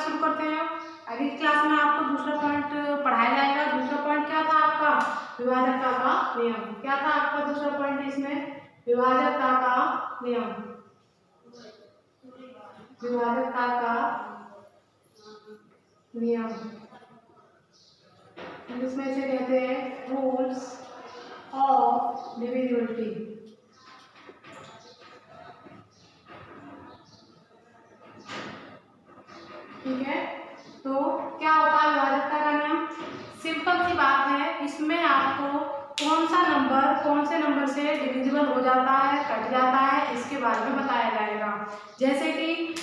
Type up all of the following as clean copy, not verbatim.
Class शुरू करते हैं। अगली क्लास में आपको दूसरा पॉइंट पढ़ाया जाएगा। दूसरा पॉइंट क्या था आपका? विभाजकता का नियम। क्या था आपका दूसरा पॉइंट इसमें? विभाजकता का नियम। विभाजकता का नियम जिसमें से कहते हैं रूल्स ऑफ डिविजिबिलिटी। ठीक है, तो क्या होता है विभाजकता का नियम? सिंपल सी बात है, इसमें आपको कौन सा नंबर कौन से नंबर से डिविजिबल हो जाता है, कट जाता है, इसके बारे में बताया जाएगा। जैसे कि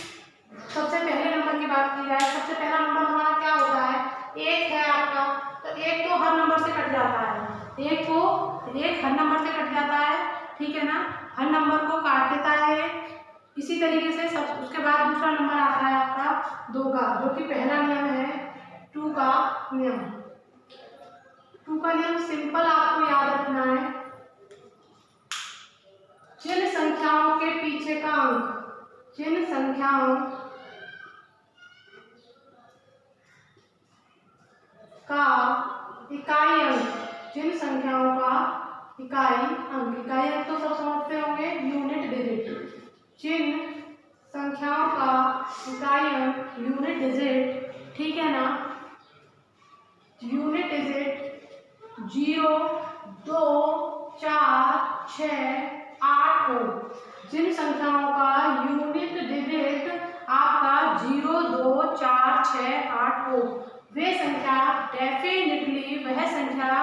सबसे पहले नंबर की बात की जाए, सबसे पहला नंबर हमारा क्या होता है? एक है आपका, तो एक तो हर नंबर से कट जाता है, एक हर नंबर से कट जाता है, ठीक है ना, हर नंबर को काट देता है। इसी तरीके से सब उसके बाद दूसरा नंबर आता है आपका 2 का, जो कि पहला नियम है 2 का नियम। 2 का नियम सिंपल आपको याद रखना है, जिन संख्याओं के पीछे का अंक, जिन संख्याओं का इकाई अंक, जिन संख्याओं का इकाई अंक तो सब समझते होंगे, यूनिट डिजिट। जिन संख्याओं का इकाई अंक यूनिट डिजिट, ठीक है ना, यूनिट डिजिट 0, 2, 4, 6, 8 हो, जिन संख्याओं का यूनिट डिजिट आपका 0, 2, 4, 6, 8 हो, वे संख्या डेफिनेटली वह संख्या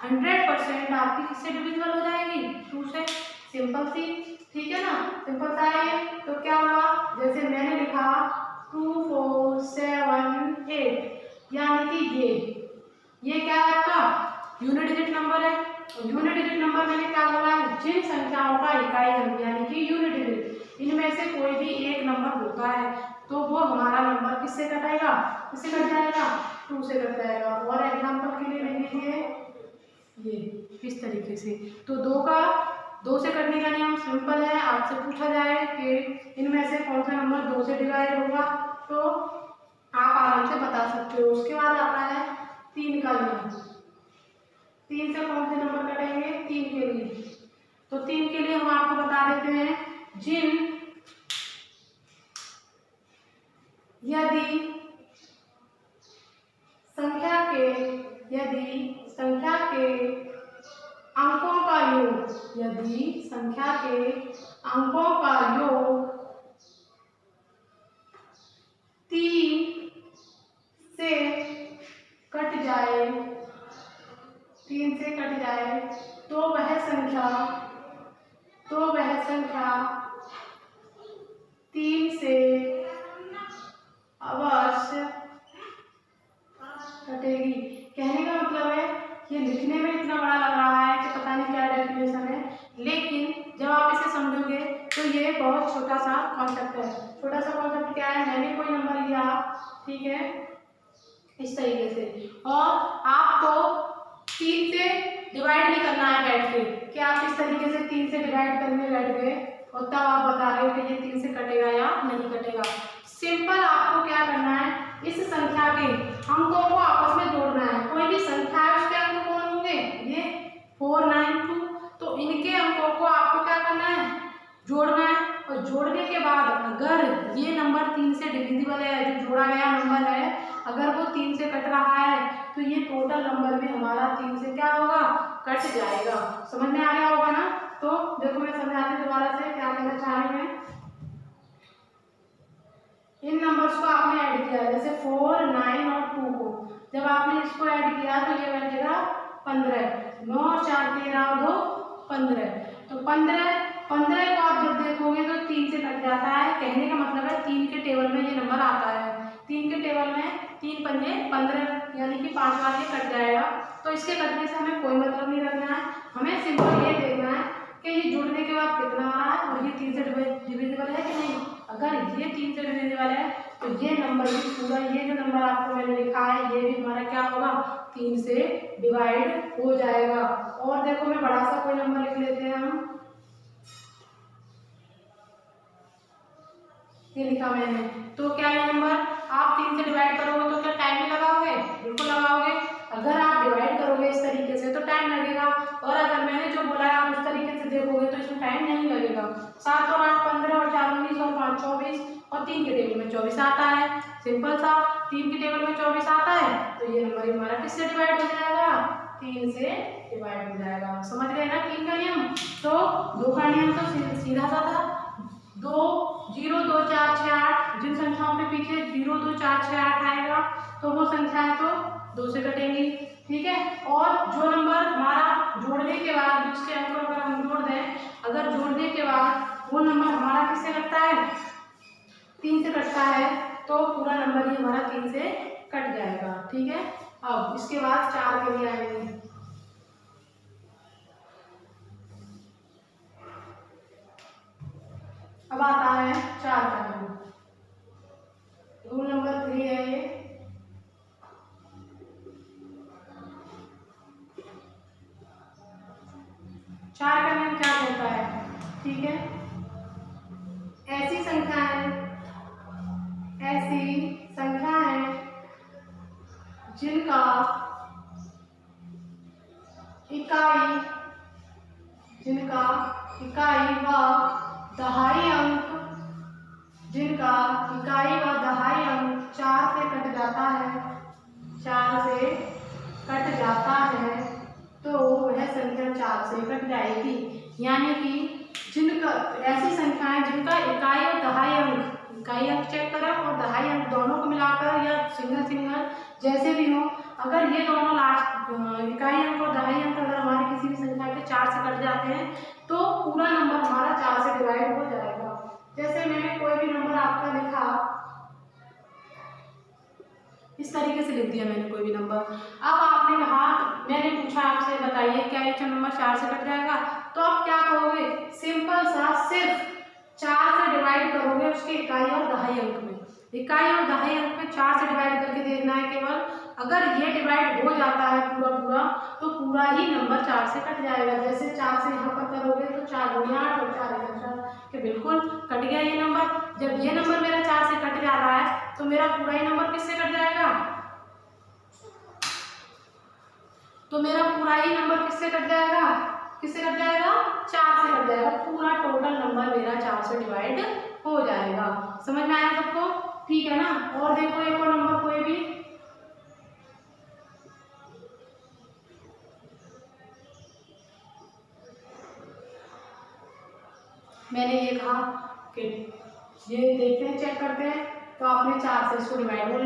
100% आपकी किससे डिविजिबल हो जाएगी? 2 से। सिंपल सी, ठीक है ना, सिंपल सा है। तो क्या हुआ, जैसे मैंने लिखा 2, 4, 7, 8, यानी कि ये क्या है आपका? यूनिट डिजिट नंबर है। यूनिट डिजिट नंबर मैंने क्या बोला है? जिन संख्याओं का इकाई अंक यानी कि यूनिट डिजिट, इनमें से कोई भी एक नंबर होता है तो वो हमारा नंबर किससे कटेगा? किससे कट जाएगा? 2 से कट जाएगा। और एग्जांपल के लिए ले लीजिए ये इस तरीके से। तो 2 से कटने का नियम सिंपल है। आपसे पूछा जाए कि इनमें से कौन सा नंबर 2 से डिवाइड होगा, तो आप आराम से बता सकते हो। उसके बाद आता है 3 का नियम। 3 से कौन से नंबर कटेंगे? 3 के लिए। तो 3 के लिए हम आपको बता देते हैं, यदि संख्या के अंकों का योग, यदि संख्या के अंकों का योग 3 से कट जाए, 3 से कट जाए, तो वह संख्या 3 से अवश्य कटेगी। कहने का मतलब है, ये लिखने में इतना बड़ा लग रहा है कि पता नहीं क्या डेफिनेशन है, लेकिन जब आप इसे समझोगे तो ये बहुत छोटा सा कॉन्सेप्ट है। छोटा सा कॉन्सेप्ट क्या है? मैंने कोई नंबर लिया, ठीक है, इस तरीके से, और आपको 3 से डिवाइड नहीं करना है बैठ के, कि आप इस तरीके से 3 से डिवाइड करने बैठ गए और तब आप बता रहे हो कि ये 3 से कटेगा या नहीं कटेगा। सिंपल आपको क्या करना है, इस संख्या के अंकों को आपस में जोड़ना है। कोई भी संख्या है उसके अंक कौन होंगे? ये 4, 9, 2। तो इनके अंकों को आपको क्या करना है? जोड़ना है। और जोड़ने के बाद अगर ये नंबर 3 से डिविजिबल है, जो जोड़ा गया नंबर है, अगर वो 3 से कट रहा है तो ये टोटल नंबर भी हमारा 3 से क्या होगा? कट जाएगा। समझ में आ गया होगा ना? तो देखो मैं समझाती दोबारा से क्या कहना चाह रही हूँ। इन नंबर्स को आपने ऐड किया, जैसे 4, 9 और 2 को जब आपने इसको ऐड किया तो ये बनेगा 15। 9 और 4 13 और 2 15। तो 15 को आप जब देखोगे तो 3 से कट जाता है। कहने का मतलब है 3 के टेबल में ये नंबर आता है। 3 के टेबल में 3 पंजे 15, यानी कि 5 बार ये कट जाएगा। तो इसके कटने से हमें कोई मतलब नहीं रखना है, हमें सिंपल ये देखना है कि ये जुड़ने के बाद कितना आ रहा है और ये 3 से डिविजिबल है कि नहीं। अगर ये 3 से डिविजिबल है तो ये नंबर भी पूरा, ये जो नंबर आपको मैंने लिखा है, ये भी हमारा क्या होगा? 3 से डिवाइड हो जाएगा। और देखो मैं बड़ा सा कोई नंबर लिख लेते हैं हम, ये लिखा मैंने, तो क्या ये नंबर आप 3 से डिवाइड करोगे तो क्या टाइम भी लगाओगे? बिल्कुल लगाओगे। अगर आप डिवाइड करोगे इस तरीके से तो टाइम लगेगा, और अगर मैंने जो बोला है आप उस तरीके से देखोगे तो इसमें टाइम नहीं लगेगा। 7 और 8 15 और 4 19 और 5 24 और 3 के टेबल में 24 आता है। सिंपल सा, 3 के टेबल में 24 आता है तो ये नंबर हमारा किससे डिवाइड हो जाएगा? 3 से डिवाइड हो जाएगा। समझ गए ना 3 का नियम? तो 2 का नियम तो सीधा सा था। 2 0 2 4 6 8, जिन संख्याओं के पीछे 0 2 4 6 8 आएगा तो वो संख्याएं तो 2 से कटेंगी, ठीक है। और जो नंबर हमारा जोड़ने के बाद जिसके अंक को अगर हम जोड़ दें, अगर जोड़ने के बाद वो नंबर हमारा किससे कटता है? 3 से कटता है, तो पूरा नंबर ही हमारा 3 से कट जाएगा, ठीक है। अब इसके बाद 4 के लिए आएंगे। अब आता है 4 का नियम। रूल नंबर 3 है ये। चार का नियम क्या कहता है? ठीक है, ऐसी संख्याएं जिनका इकाई व दहाई अंक 4 से कट जाता है तो वह संख्या 4 से कट जाएगी। यानी कि जिनका ऐसी संख्याएं जिनका इकाई और दहाई अंक चेक करें और दहाई अंक दोनों को मिलाकर या सिंगल जैसे भी हो, अगर ये दोनों इकाई अंक और दहाई अंक अगर हमारी किसी भी संख्या के 4 से कट जाते हैं तो पूरा नंबर हमारा 4 से डिवाइड हो जाएगा। जैसे मैंने कोई भी नंबर आपका लिखा, इस तरीके से लिख दिया मैंने कोई भी नंबर। अब आपने मैंने पूछा आपसे बताइए क्या ये नंबर 4 से कट जाएगा? तो आप क्या करोगे? सिंपल सा सिर्फ 4 से डिवाइड करोगे उसके इकाई और दहाई अंक में। इकाई और दहाई अंक में 4 से डिवाइड करके देखना है केवल। अगर ये डिवाइड हो जाता है पूरा तो पूरा ही नंबर 4 से कट जाएगा। जैसे 4 से यहाँ पर करोगे तो 4 दूनी 8 और 4 1 4 के बिल्कुल कट गया ये नंबर। जब ये नंबर मेरा 4 से कट जा रहा है तो मेरा पूरा ही नंबर किससे कट जाएगा? तो मेरा पूरा ही नंबर किससे कट जाएगा? 4 से कट जाएगा। पूरा टोटल नंबर मेरा 4 से डिवाइड हो जाएगा। समझ में आया सबको? ठीक है ना। और देखो एक और नंबर कोई भी, मैंने ये कहा कि ये देखते हैं, चेक करते हैं। तो आपने 4 से इसको डिवाइड करोगे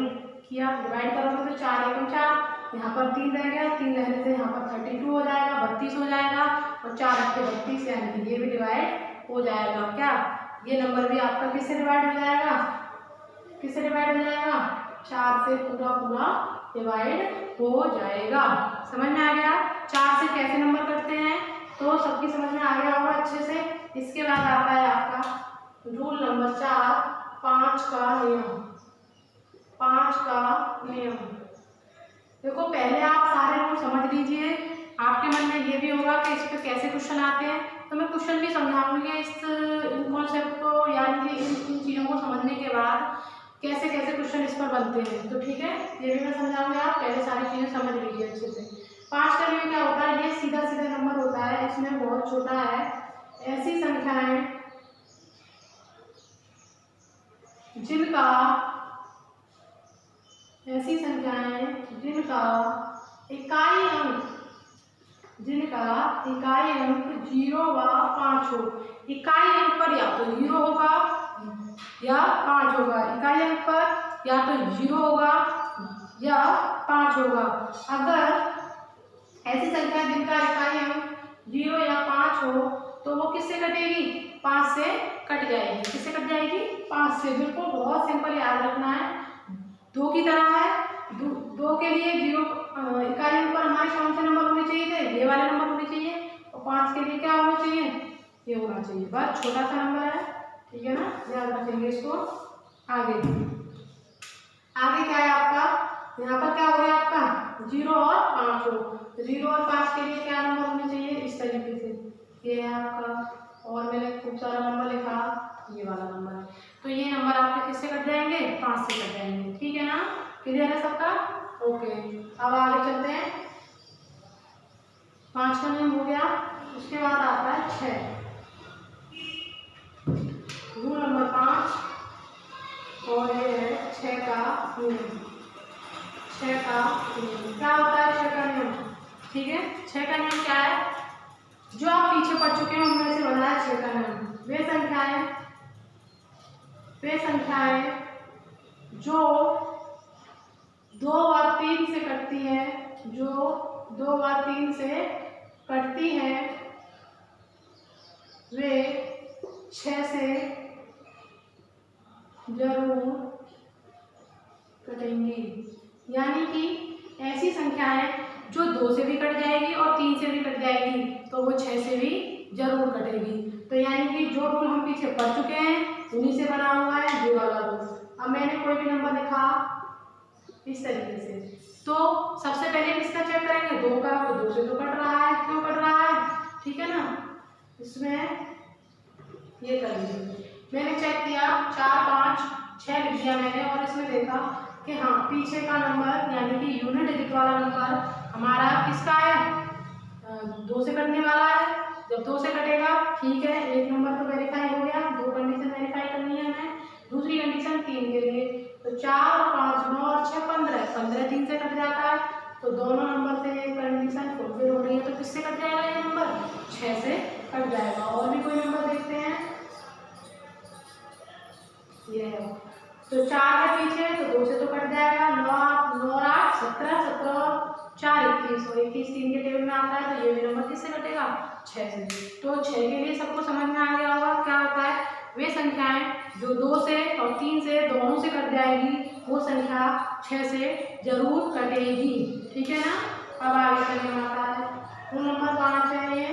तो 4 एकम 4, यहाँ पर 3 रह गया, 3 रहने से यहाँ पर 32 हो जाएगा, 32 हो जाएगा और 4 अट्ठे 32, यानी कि ये भी डिवाइड हो जाएगा। क्या ये नंबर भी आपका किससे डिवाइड हो जाएगा? 4 से पूरा डिवाइड हो जाएगा। समझ में आ गया 4 से कैसे नंबर करते हैं? तो सबकी समझ में आ गया होगा अच्छे से। इसके बाद आता है आपका रूल नंबर 4, 5 का नियम। देखो पहले आप सारे रूल समझ लीजिए। आपके मन में ये भी होगा कि इस पर कैसे क्वेश्चन आते हैं, तो मैं क्वेश्चन भी समझाऊंगी इन कॉन्सेप्ट को, यानी कि इन चीज़ों को समझने के बाद कैसे क्वेश्चन इस पर बनते हैं। तो ठीक है, ये भी मैं समझाऊंगी। आप पहले सारी चीज़ें समझ लीजिए अच्छे से। 5 का नियम क्या होता है? ये सीधा नंबर होता है, इसमें बहुत छोटा है। ऐसी संख्याएं जिनका इकाई अंक 0 व 5 हो। इकाई अंक पर या तो 0 होगा या 5 होगा। इकाई अंक पर या तो 0 होगा या 5 होगा। अगर ऐसी संख्या जिनका इकाई अंक 0 या 5 हो तो वो किससे कटेगी? 5 से कट जाएगी। किससे कट जाएगी? 5 से। बिल्कुल बहुत सिंपल याद रखना है। 2 की तरह है। 2 के लिए 0 इकाई अंक पर हमारे कौन से नंबर होने चाहिए थे? ये वाले नंबर होने चाहिए। और 5 के लिए क्या होना चाहिए? ये होना चाहिए। बस छोटा सा नंबर है, ठीक है ना, याद रखेंगे इसको। आगे क्या है आपका? यहाँ पर क्या हो गया आपका? 0 और 5 हो। 0 और 5 के लिए क्या नंबर होने चाहिए? इस तरीके से ये है आपका। और मैंने खूब सारा नंबर लिखा, ये वाला नंबर है। तो ये नंबर आपके किससे कट जाएंगे? 5 से कट जाएंगे। है सबका? ओके, अब आगे चलते हैं। 5 का नियम हो गया। उसके बाद आता है 6। रूल नंबर 5 और ये है 6 का नियम। 6 का नियम क्या होता है? 6 का नियम, ठीक है। 6 का नियम क्या है? जो आप पीछे पढ़ चुके हैं उनमें से बना है 6 का नियम। वे संख्याएं जो 2 व 3 से कटती है, जो 2 व 3 से कटती है, वे 6 से जरूर कटेंगी। यानी कि ऐसी संख्याएं जो 2 से भी कट जाएगी और 3 से भी कट जाएगी तो वो 6 से भी जरूर कटेगी। तो यानी कि जो रूल हम पीछे पढ़ चुके हैं उन्हीं से बना हुआ है ये वाला रूल। अब मैंने कोई भी नंबर लिखा इस तरीके से, तो सबसे पहले किसका चेक करेंगे? 2 का, तो 2 से तो कट रहा है, क्यों कट रहा है? ठीक है ना। इसमें ये कर लीजिए, मैंने चेक किया 4, 5, 6 लिख दिया मैंने और इसमें देखा कि हाँ पीछे का नंबर यानी कि यूनिट डिजिट वाला नंबर हमारा किसका है? 2 से कटने वाला है। जब 2 से कटेगा ठीक है, एक नंबर तो वेरीफाई हो गया। 2 कंडीशन वेरीफाई करनी है हमें। दूसरी कंडीशन 3 के लिए, तो 4 और 5 9 और 6 15, 15 3 से कट जाता है, तो दोनों नंबर से ये कंडीशन फुलफिल हो रही है, तो किससे कट जाएगा ये नंबर? 6 से कट जाएगा। और भी कोई नंबर देखते हैं, ये है तो 4 है पीछे, तो 2 से तो कट जाएगा। 9 8 17, 17 और 4 21, और 21 3 के टेबल में आता है, तो ये भी नंबर किससे कटेगा? 6 से। तो 6 के लिए सबको समझ में आ गया होगा क्या होता है? वे संख्याएं जो 2 से और 3 से दोनों से कट जाएगी वो संख्या 6 से जरूर कटेगी। ठीक है ना। अब आगे का नियम आता है रूल नंबर 5 है ये,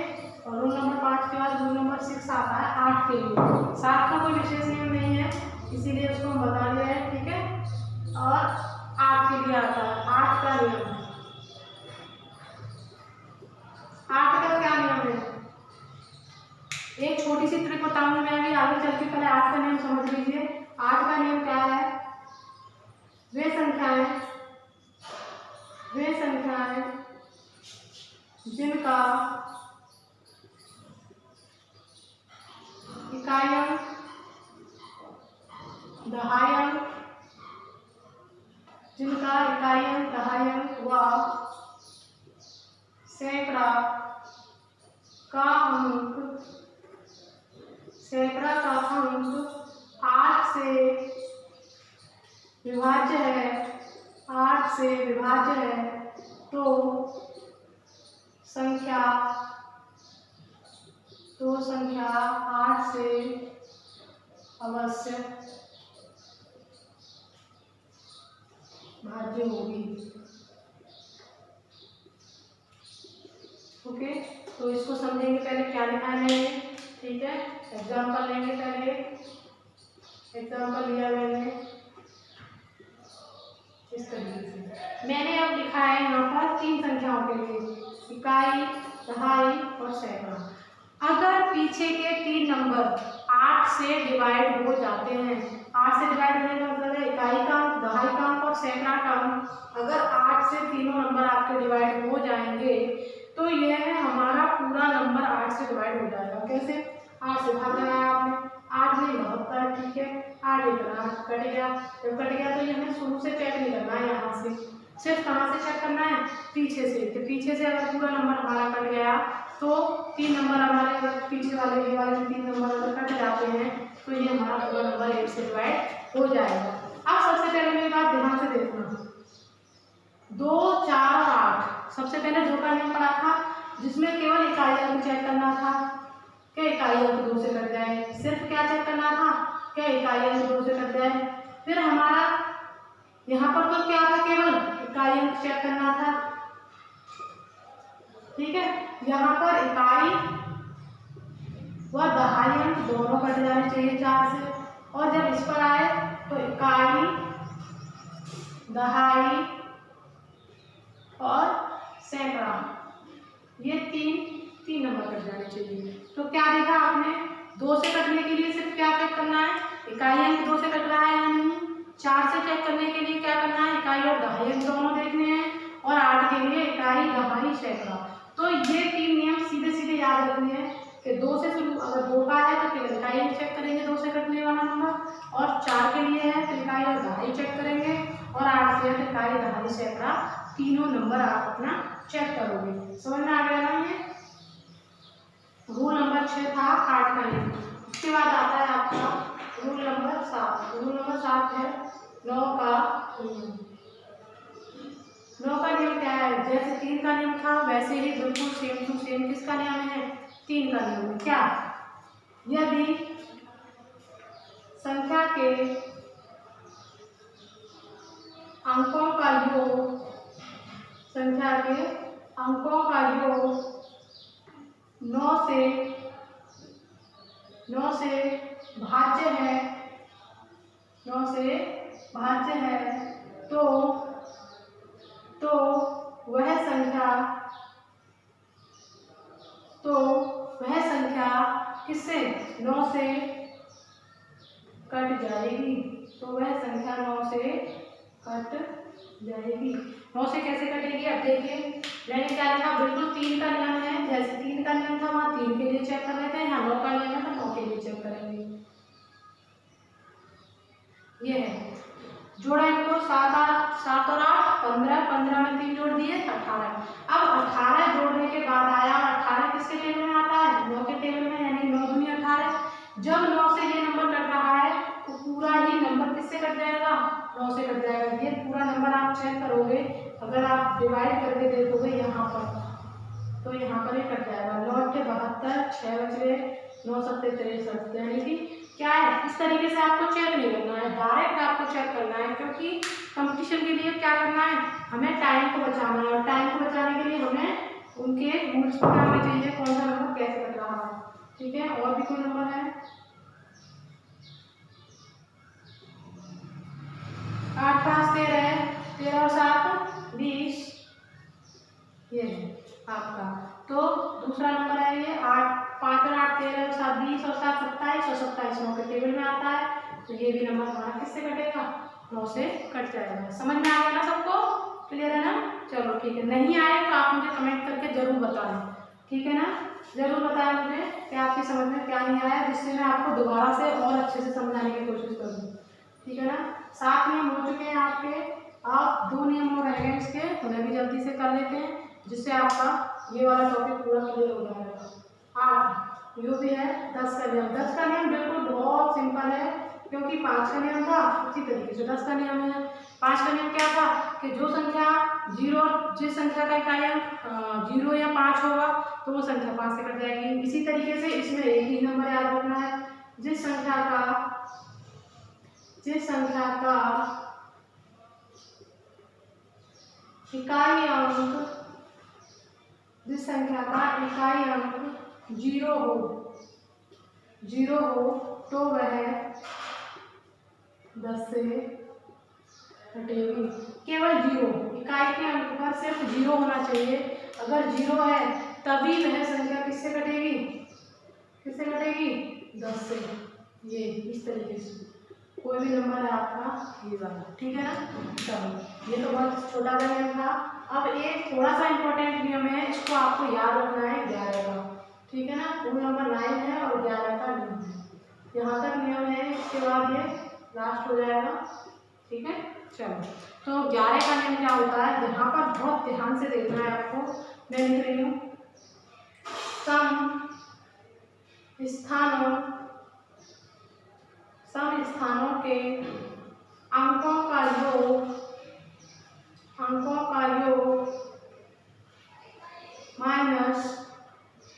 और रूल नंबर 5 के बाद रूल नंबर 6 आता है 8 के लिए। 7 का कोई विशेष नियम नहीं है इसीलिए उसको हम बता दिया है, ठीक है। और 8 के लिए आता है 8 का नियम। 8 का क्या नियम है? एक छोटी सी ट्रिक बताऊंगी मैं अभी आगे चल के, पहले 8 का नियम समझ लीजिए। 8 का नियम क्या है? वे संख्याएं जिनका इकाई अंक, दहाई अंक, व सैकड़ा का अंक 8 से विभाज्य है, 8 से विभाज्य है, तो संख्या 8 से अवश्य भाज्य होगी। ओके, तो इसको समझेंगे पहले क्या लिखा है मैंने, ठीक है। एग्जाम्पल लेंगे पहले। एग्जाम्पल लिया मैंने इस तरीके से। मैंने अब लिखा है यहाँ पर 3 संख्याओं के लिए, इकाई, दहाई और सैकड़ा। अगर पीछे के 3 नंबर 8 से डिवाइड हो जाते हैं, 8 से डिवाइड होने का मतलब है इकाई का अंक, दहाई का अंक और सैकड़ा का अंक, अगर 8 से तीनों नंबर आपके डिवाइड हो जाएंगे तो यह हमारा पूरा नंबर 8 से डिवाइड हो जाएगा। कैसे? 8 से भाग लगाया आपने, 8 नहीं 72, ठीक है। 8 कट गया, जब कट गया तो ये हमें शुरू से चेक नहीं करना है, यहाँ से सिर्फ कहाँ से चेक करना है? पीछे से। तो पीछे से अगर पूरा नंबर हमारा कट गया तो 3 नंबर हमारे अगर पीछे वाले ये वाले 3 नंबर अगर कट जाते हैं तो ये हमारा पूरा नंबर 8 से डिवाइड हो जाएगा। अब सबसे पहले मेरी बात ध्यान से देखना, 2 4 और 8 सबसे पहले 2 का नियम पढ़ा था जिसमें केवल इकाई अंक चेक करना था कि इकाई अंक 2 से कट जाए। सिर्फ क्या चेक करना था कि इकाई अंक 2 से कट जाए। फिर हमारा यहाँ पर तो क्या था, केवल इकाई अंक चेक करना था, ठीक है। यहाँ पर इकाई व दहाई अंक दोनों कट जाने चाहिए 4 से, और जब इस पर आए तो इकाई, दहाई और सैकड़ा ये तीन नंबर कट जाने चाहिए। तो क्या देखा आपने, 2 से कटने के लिए सिर्फ क्या चेक करना है, इकाई अंक 2 से कट रहा है या नहीं, 4 से चेक करने के लिए क्या करना है, इकाई और दहाई दोनों देखने हैं, और 8 के लिए इकाई दहाई सैकड़ा। तो ये 3 नियम सीधे सीधे याद रखने हैं कि 2 से शुरू, अगर 2 का है तो केवल इकाई चेक करेंगे 2 से कटने वाला नंबर, और 4 के लिए है तो इकाई और दहाई चेक करेंगे, और 8 से है तो इकाई दहाई सैकड़ा, तीनों नंबर आप अपना चेक करोगे। समझ में आ गया ना ये? रूल नंबर 6 था 8 का नियम। उसके बाद आता है आपका रूल नंबर 7। रूल नंबर 7 है 9 का नियम। 9 का नियम क्या है? जैसे 3 का नियम था वैसे ही बिल्कुल सेम टू सेम किसका नियम है? 3 का नियम है। क्या? यदि संख्या के अंकों का योग, संख्या के अंकों का योग 9 से भाज्य है, 9 से भाज्य है, तो वह संख्या किससे? 9 से कट जाएगी। तो वह संख्या 9 से कट जाएगी। 9 से कैसे कटेगी? अब देखिए मैंने क्या लिखा, बिल्कुल 3 का नियम है। जैसे 3 का नियम था वहाँ 3 के लिए चेक कर रहे थे, यहाँ 9 का नियम है तो 9 के लिए चेक करेंगे। ये है जोड़ा इनको 7 और 8 15, 15 में 3 जोड़ दिए 18। अब 18 जोड़ने के बाद आया, 18 किसके टेबल में आता है? 9 के टेबल में, यानी 9 दूनी 18। जब 9 से ये नंबर कट रहा है तो पूरा ही नंबर किससे कट जाएगा? 9 से कट जाएगा। ये पूरा नंबर आप चेक करोगे, अगर आप डिवाइड करके देखोगे यहाँ पर तो यहाँ पर ही कट जाएगा। 9 के 72, 6 बच गए, 9 सत्ते 63। यानी कि क्या है, इस तरीके से आपको चेक नहीं करना है, डायरेक्ट आपको चेक करना है, क्योंकि कंपटीशन के लिए क्या करना है, हमें टाइम को बचाना है, और टाइम को बचाने के लिए हमें उनके रूल्स पता होने चाहिए, कौन सा नंबर कैसे कट रहा है। ठीक है, और भी कोई नंबर है? 8 5 13, 13 और 7 20, ये है आपका। तो दूसरा नंबर है ये 8 5 और 8 13 और 7 20 और 7 27, और 27 9 के टेबल में आता है। तो ये भी नंबर हमारा किससे कटेगा? 9 से कट जाएगा। समझ में आ गया ना सबको? क्लियर है ना? चलो ठीक है, नहीं आए तो आप मुझे कमेंट करके जरूर बताएं। ठीक है ना? जरूर बताएं मुझे कि आपकी समझ में क्या नहीं आया, जिससे मैं आपको दोबारा से और अच्छे से समझाने की कोशिश करूँ। ठीक है ना? 7 नियम हो चुके हैं आपके, आप 2 नियम और रह गए इसके, उन्हें भी जल्दी से कर लेते हैं, जिससे आपका ये वाला टॉपिक पूरा क्लियर हो जाएगा। 8 यू भी है 10 का नियम। 10 का नियम बिल्कुल बहुत सिंपल है, क्योंकि 5 का नियम था उसी तरीके से 10 का नियम है। 5 का नियम क्या था कि जो संख्या 0, जिस संख्या का इकाई अंक 0 या 5 होगा तो वो संख्या 5 से कट जाएगी। इसी तरीके से इसमें एक ही नंबर याद रखना है, जिस संख्या का इकाई अंक 0 हो तो वह 10 से हटेगी। केवल 0, इकाई के अंक पर सिर्फ 0 होना चाहिए। अगर 0 है तभी वह संख्या किससे कटेगी? 10 से। ये इस तरीके से कोई भी नंबर है आपका ये वाला। ठीक है ना? चलो, ये तो बहुत छोटा सा नियम था। अब एक थोड़ा सा इंपॉर्टेंट नियम है, इसको आपको याद रखना है 11 का। ठीक है ना? रूल नंबर 9 है और 11 का नियम है। यहाँ तक नियम है, इसके बाद ये लास्ट हो जाएगा। ठीक है? चलो, तो 11 का नियम क्या होता है, यहाँ पर बहुत ध्यान से देखना है आपको। मैं लिख रही हूँ, सम स्थानों के अंकों का योग माइनस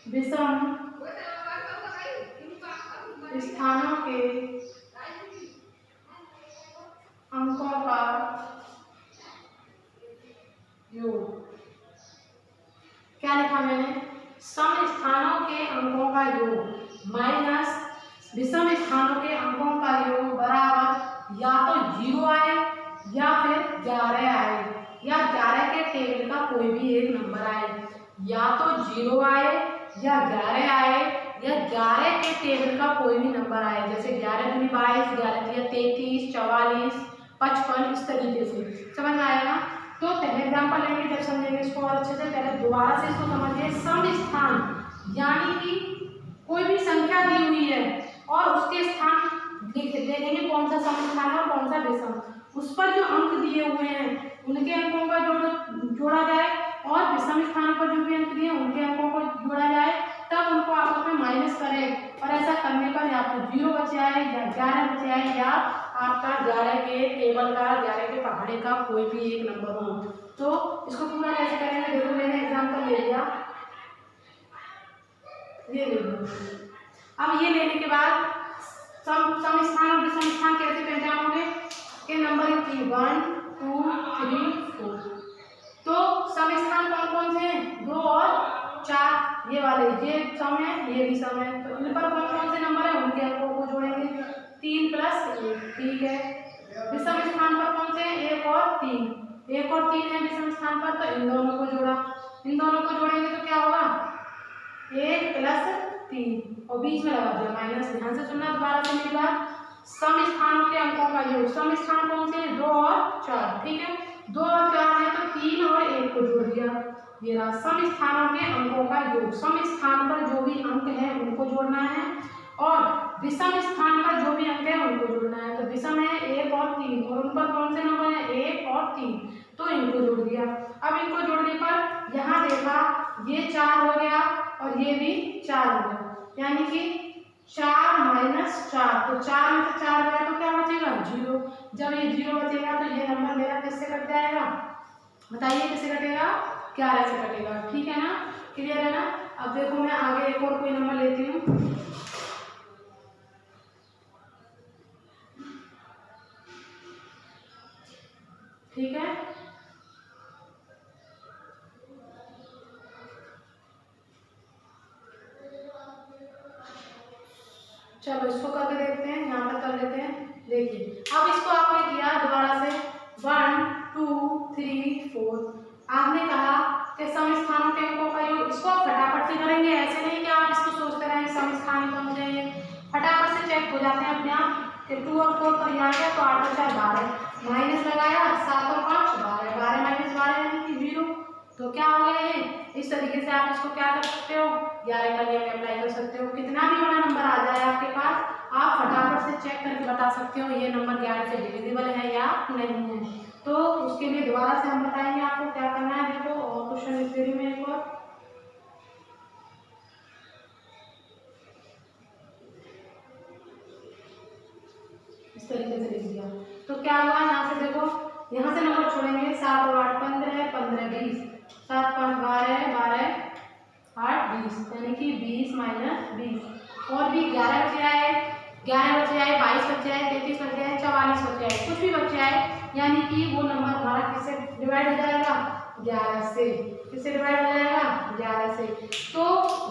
विषम स्थानों के अंकों का योग। क्या लिखा मैंने? सम स्थानों के अंकों का योग माइनस विषम स्थानों के अंकों का योग बराबर या तो 0 आए या फिर 11 आए, या 11 के टेबल का कोई भी एक नंबर आए। या तो 0 आए या 11 आए या 11 के टेबल का कोई भी नंबर आए। जैसे 11 दूनी 22, 11 तिया 33, 44, 55 इस तरीके से समझ में आएगा। तो पहले एग्जाम्पल लेंगे जब समझेंगे इसको और अच्छे से। पहले दोबारा से इसको समझिए। सम स्थान यानी कि कोई भी संख्या दी हुई है और उसके स्थान देखेंगे कौन सा सम स्थान है और कौन सा विषम, उस पर जो अंक दिए हुए हैं उनके अंकों का जोड़ा जाए और विषम स्थान पर जो भी अंक दिए उनके अंकों को जोड़ा जाए, तब उनको आपस में माइनस करें। और ऐसा करने पर या तो 0 बच जाए या 11 बच जाए या आपका 11 के टेबल का 11 के पहाड़े का कोई भी एक नंबर हो। तो इसको पूरा कैसे करेंगे, देखो मैंने एग्जाम्पल ले लिया, ये ले लिया। अब ये लेने के बाद सम स्थान और विषम स्थान कैसे पहचानोगे कि नंबर 1 2 3 4। तो सम स्थान कौन कौन से हैं, 2 और 4, ये वाले ये सम है ये भी सम है। तो इन पर कौन कौन से नंबर है उनके अंकों को जोड़ेंगे, 3 + 1, ठीक है। विषम स्थान पर कौन से हैं, 1 और 3 है विषम स्थान पर, तो इन दोनों को जोड़ा, इन दोनों को जोड़ेंगे तो क्या होगा 1 + 3 और बीच में लगा दिया माइनस। ध्यान से सुनना दोबारा से मेरी बात। सम स्थानों के अंकों का योग, सम स्थान कौन से हैं, 2 और 4, ठीक है। 2 और 4 है तो 3 और 1 को जोड़ दिया, ये रहा सम स्थानों के अंकों का योग। सम स्थान पर जो भी अंक है उनको जोड़ना है और विषम स्थान पर जो भी अंक है उनको जोड़ना है। तो विषम है 1 और 3 और उन पर कौन से नंबर है 1 और 3, तो इनको जोड़ दिया। अब इनको जोड़ने पर यहाँ देखा ये 4 हो गया और ये भी 4 हो गया, यानी कि 4 - 4, तो 4 में से 4 गया तो क्या बचेगा 0। जब ये 0 बचेगा तो ये नंबर मेरा किससे कट जाएगा, बताइए किससे कटेगा, 11 से कटेगा, ठीक है ना, क्लियर है ना। अब देखो मैं आगे एक और कोई नंबर लेती हूँ, ठीक है। चलो इसको करके देखते हैं, यहाँ पर कर लेते हैं। देखिए अब इसको आपने किया दोबारा से 1 2 3 4, आपने कहा कि सम स्थानों के अंकों का योग, इसको आप फटाफट से करेंगे, ऐसे नहीं कि आप इसको सोचते रहें सम स्थान कौन से हैं, फटाफट से चेक हो जाते हैं अपने आप कि 2 और 4 पर यहाँ गया तो 8 और 4 12, माइनस लगाया 7 और 5 12, 12 - 12 यानी कि 0, तो क्या हो गया ये। इस तरीके से आप इसको क्या कर सकते हो, 11 का नियम अप्लाई कर सकते हो। कितना भी बड़ा नंबर आ जाए आपके पास, आप फटाफट से चेक करके बता सकते हो ये नंबर 11 से डिविजिबल है या नहीं है। तो उसके लिए दोबारा से हम बताएंगे आपको क्या करना है। देखो और क्वेश्चन लिख दे रही हूँ मैं एक और, इस तरीके से लिख दिया तो क्या हुआ, यहाँ से देखो यहाँ से नंबर छोड़ेंगे 7 और 8 15, 15 20, 7 5 12, 12 8 20, यानी कि 20 - 20 और भी 11 बचे आए, 11 बचे आए, 22 बचे आए, 33 बचे आए, 44 बचे आए, कुछ भी बचे आए, यानी कि वो नंबर हमारा किससे डिवाइड हो जाएगा 11 से, किससे डिवाइड हो जाएगा 11 से। तो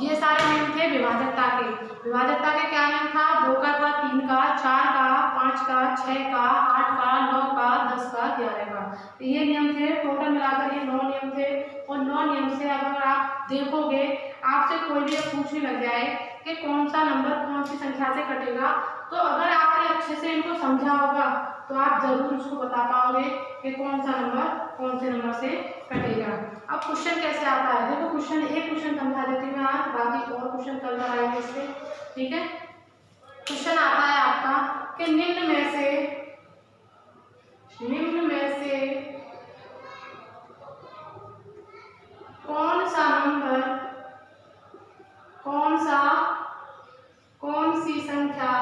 ये सारे नियम थे विभाजकता के। विभाजकता के क्या नियम था, 2 का था, 3 का, 4 का, 5 का, 6 का, 8 का, 9 का, 10 का, 11 का, तो ये नियम थे। टोटल मिलाकर ये 9 नियम थे और 9 नियम से अगर आप देखोगे आपसे कोई भी पूछने लग जाए कि कौन सा नंबर कौन सी संख्या से कटेगा, तो अगर आपने अच्छे से इनको समझा होगा तो आप जरूर उसको बता पाओगे कि कौन सा नंबर कौन से नंबर से कटेगा। अब क्वेश्चन कैसे आता है, देखो क्वेश्चन एक क्वेश्चन समझा देती हूँ मैं आज, बाकी और क्वेश्चन कल कराएंगे इसके, ठीक है। क्वेश्चन आता है आपका कि निम्न में से कौन सी संख्या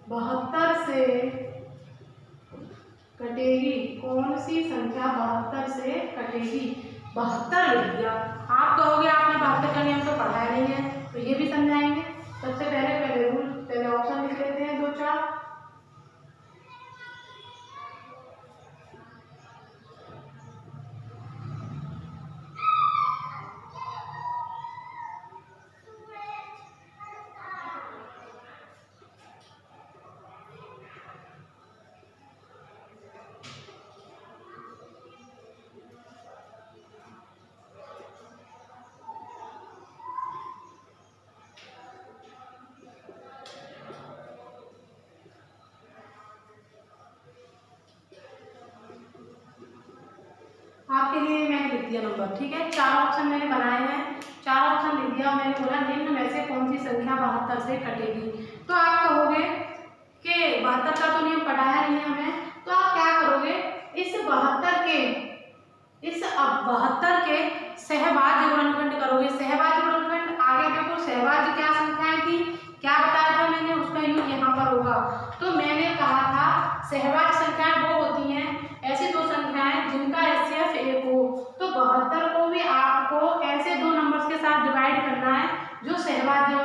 72 से कटेगी, कौन सी संख्या 72 से कटेगी। 72 लिख दिया, आप कहोगे आपने 72 का नियम तो पढ़ाया नहीं है, तो ये भी समझाएंगे। सबसे पहले रूल, पहले ऑप्शन लिख लेते हैं 2 4, लिख दिया नंबर, ठीक है। 4 ऑप्शन मैंने बनाए हैं, 4 ऑप्शन लिख दिया। मैंने बोला निम्न में से कौन सी संख्या 72 से कटेगी। तो आप कहोगे कि 72 का तो नियम पढ़ाया नहीं हमें, तो आप क्या करोगे, इस 72 के सहभाज्य गुणनखंड करोगे। सहभाज्य गुणनखंड आगे देखो, सहभाज्य क्या संख्याएं थी, क्या बताया था मैंने, उसका यूज यहाँ पर होगा। तो मैंने कहा था सहभाज्य संख्याएं वो होती हैं ऐसी दो संख्याएं जिनका HCF 1 हो। तो 72 को भी आपको ऐसे दो नंबर्स के साथ डिवाइड करना है जो सहभाज्य हो।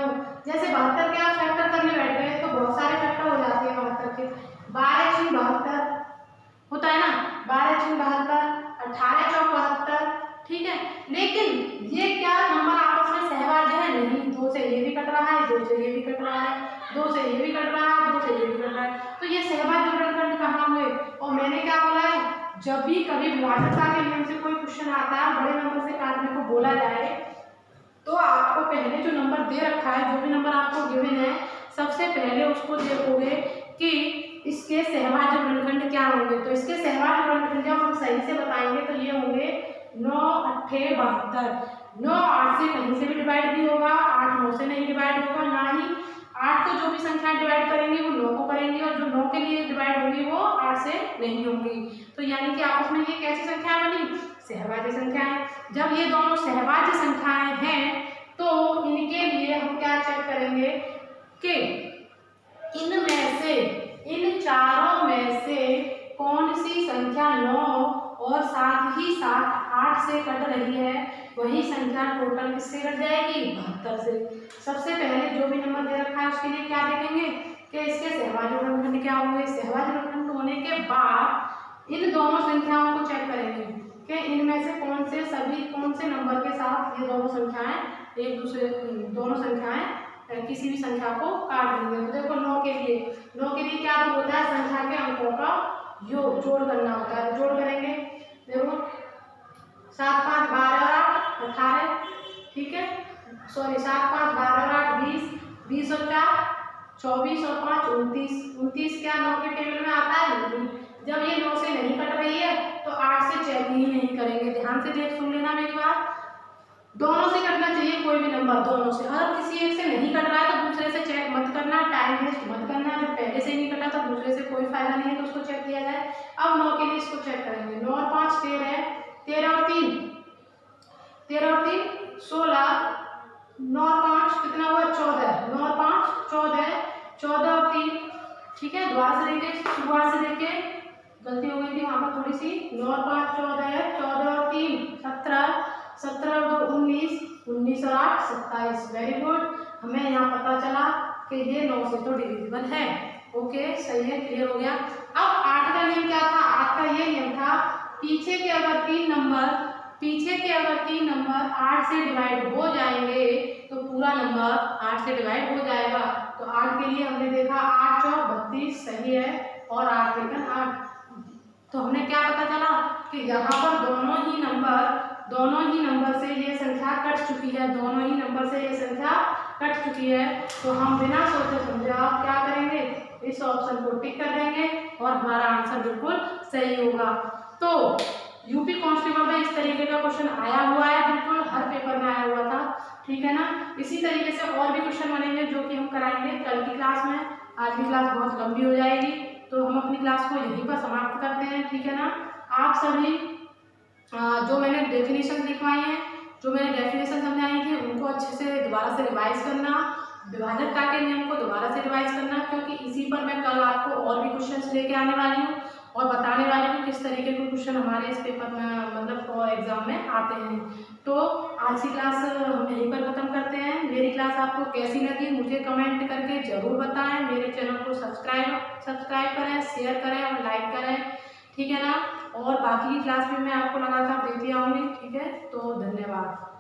जैसे 72 के आप फैक्टर करने बैठ गए तो बहुत सारे फैक्टर हो जाते हैं 72 के। 12 × 72 होता है ना, 12 × 72, 18 × 72, ठीक है। लेकिन ये क्या नंबर आपस में सहभाज्य है? नहीं, 2 से ये भी कट रहा है, 2 से ये भी कट रहा है, 2 से ये भी कट रहा है, 2 से ये भी कट रहा है। तो ये सहभाज्य गुणनखंड कहाँ हुए? और मैंने क्या बोला है, जब भी कभी विभाजकता के नियम से कोई क्वेश्चन आता है, बड़े नंबर से काटने को बोला जाए, तो आपको पहले जो नंबर दे रखा है, जो भी नंबर आपको गिवन है, सबसे पहले उसको देखोगे कि इसके सहभाज्य गुणनखंड क्या होंगे। तो इसके सहभाज्य गुणनखंड जब हम सही से बताएंगे तो ये होंगे 9 × 8 = 72। 9 8 से कहीं से भी डिवाइड नहीं होगा, 8 9 से नहीं डिवाइड होगा, ना ही 8 को जो भी संख्या डिवाइड करेंगे वो 9 को करेंगे, और जो 9 के लिए डिवाइड होगी वो 8 से नहीं होंगी। तो यानी कि आपस में ये कैसी संख्याएं बनी? सहभाज्य संख्याएं। जब ये दोनों सहभाज्य संख्याएं हैं तो इनके लिए हम क्या चेक करेंगे कि इनमें से, इन चारों में से कौन सी संख्या 9 और साथ ही साथ 8 से कट रही है, वही संख्या टोटल किससे कट जाएगी? 72 से। सबसे पहले जो भी नंबर दे रखा है उसके लिए क्या देखेंगे कि इसके सहभाज्य गुणनखंड क्या होंगे। सहभाज्य गुणनखंड होने के बाद इन दोनों संख्याओं को चेक करेंगे कि इनमें से कौन से नंबर के साथ ये दोनों संख्याएं एक दूसरे, दोनों संख्याएं किसी भी संख्या को काट देंगे। तो देखो 9 के लिए क्या होता है, संख्या के अंकों का योग जोड़ करना होता है। जोड़ करेंगे, देखो 7 5 12 और 8 18, ठीक है, सॉरी 7 5 12 और 8 20, 20 और 4 24 और 5 29। 29 क्या 9 के टेबल में आता है? नहीं। जब ये 9 से नहीं कट रही है तो 8 से चेक ही नहीं करेंगे। ध्यान से देख सुन लेना मेरी बात, दोनों से कटना चाहिए कोई भी नंबर, दोनों से। अगर किसी एक से नहीं कट रहा है तो दूसरे से चेक मत करना, टाइम वेस्ट मत करना। जो पहले से नहीं कटा था दूसरे से कोई फायदा नहीं है तो उसको चेक किया जाए। अब 9 के लिए इसको चेक करेंगे। 9 और 5 13, 13 और 3 16, 9 और 5 कितना हुआ? 14, 9 और 5 14, 14 और 3, ठीक है। दोबारा से देखें, शुरुआत से देखें, गलती हो गई थी वहाँ पर थोड़ी सी। 9 और 5 14, 14 और 3 17, 17 और 2 19, 19 और 8 27। वेरी गुड, हमें यहाँ पता चला कि ये 9 से तो डिविजिबल है। ओके, सही है, क्लियर हो गया। अब 8 का नियम क्या था? 8 का ये नियम था, पीछे के अगर 3 नंबर 8 से डिवाइड हो जाएंगे तो पूरा नंबर 8 से डिवाइड हो जाएगा। तो 8 के लिए हमने देखा 8 × 4 32 सही है, और 8 लेकर 8। तो हमने क्या पता चला कि यहाँ पर दोनों ही नंबर से ये संख्या कट चुकी है, दोनों ही नंबर से ये संख्या कट चुकी है। तो हम बिना सोचे समझे आप क्या करेंगे, इस ऑप्शन को टिक कर देंगे और हमारा आंसर बिल्कुल सही होगा। तो यूपी कांस्टेबल में इस तरीके का क्वेश्चन आया हुआ है, बिल्कुल हर पेपर में आया हुआ था, ठीक है ना। इसी तरीके से और भी क्वेश्चन बनेंगे जो कि हम कराएंगे कल की क्लास में। आज की क्लास बहुत लंबी हो जाएगी तो हम अपनी क्लास को यहीं पर समाप्त करते हैं, ठीक है ना। आप सभी जो मैंने डेफिनेशन लिखवाई हैं, जो मैंने डेफिनेशन समझाई थी, उनको अच्छे से दोबारा से रिवाइज करना, विभाजकता के नियम को दोबारा से रिवाइज करना, क्योंकि इसी पर मैं कल आपको और भी क्वेश्चंस लेके आने वाली हूँ और बताने वाली हूँ किस तरीके के क्वेश्चन हमारे इस पेपर में मतलब एग्जाम में आते हैं। तो आज की क्लास हम यहीं पर ख़त्म करते हैं। मेरी क्लास आपको कैसी लगी मुझे कमेंट करके ज़रूर बताएं। मेरे चैनल को सब्सक्राइब करें, शेयर करें और लाइक करें, ठीक है ना। और बाकी की क्लास भी मैं आपको लगातार देती आऊँगी, ठीक है। तो धन्यवाद।